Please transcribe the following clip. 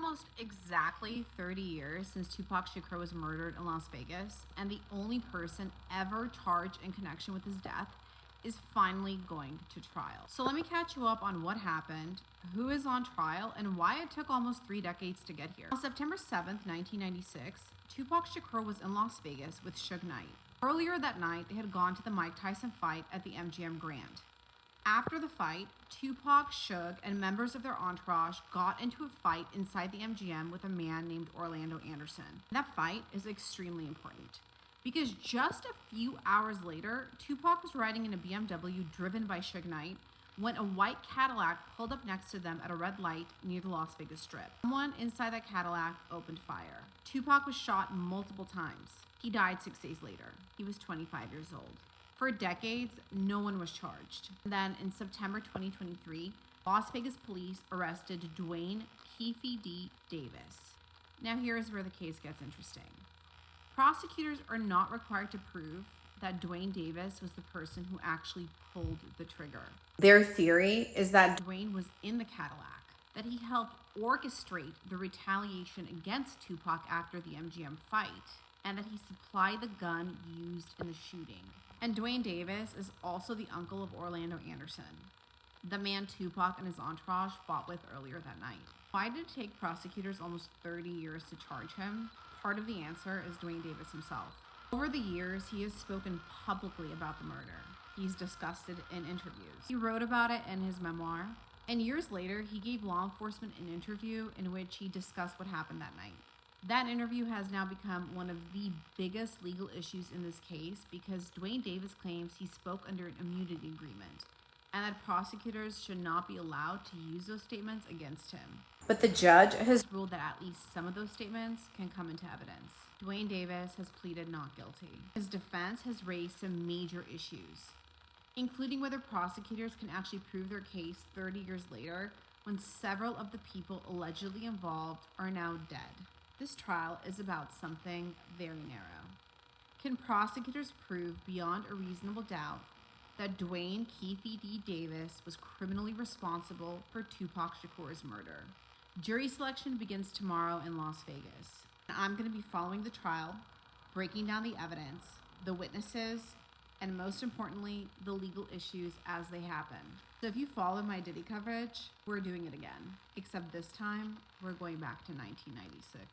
almost exactly 30 years since Tupac Shakur was murdered in Las Vegas, and the only person ever charged in connection with his death is finally going to trial. So let me catch you up on what happened, who is on trial, and why it took almost 3 decades to get here. On September 7th, 1996, Tupac Shakur was in Las Vegas with Suge Knight. Earlier that night, they had gone to the Mike Tyson fight at the MGM Grand. After the fight, Tupac, Suge, and members of their entourage got into a fight inside the MGM with a man named Orlando Anderson. That fight is extremely important because just a few hours later, Tupac was riding in a BMW driven by Suge Knight when a white Cadillac pulled up next to them at a red light near the Las Vegas Strip. Someone inside that Cadillac opened fire. Tupac was shot multiple times. He died 6 days later. He was 25 years old. For decades, no one was charged. Then in September 2023, Las Vegas police arrested Dwayne "Keefe D. Davis. Now here's where the case gets interesting. Prosecutors are not required to prove that Dwayne Davis was the person who actually pulled the trigger. Their theory is that Dwayne was in the Cadillac, that he helped orchestrate the retaliation against Tupac after the MGM fight, and that he supplied the gun used in the shooting. And Dwayne Davis is also the uncle of Orlando Anderson, the man Tupac and his entourage fought with earlier that night. Why did it take prosecutors almost 30 years to charge him? Part of the answer is Dwayne Davis himself. Over the years, he has spoken publicly about the murder. He's discussed it in interviews. He wrote about it in his memoir, and years later, he gave law enforcement an interview in which he discussed what happened that night. That interview has now become one of the biggest legal issues in this case because Dwayne Davis claims he spoke under an immunity agreement and that prosecutors should not be allowed to use those statements against him. But the judge has ruled that at least some of those statements can come into evidence. Dwayne Davis has pleaded not guilty. His defense has raised some major issues, including whether prosecutors can actually prove their case 30 years later when several of the people allegedly involved are now dead. This trial is about something very narrow. Can prosecutors prove beyond a reasonable doubt that Dwayne "Keefe D. Davis was criminally responsible for Tupac Shakur's murder? Jury selection begins tomorrow in Las Vegas. I'm going to be following the trial, breaking down the evidence, the witnesses, and most importantly, the legal issues as they happen. So if you follow my Diddy coverage, we're doing it again. Except this time, we're going back to 1996.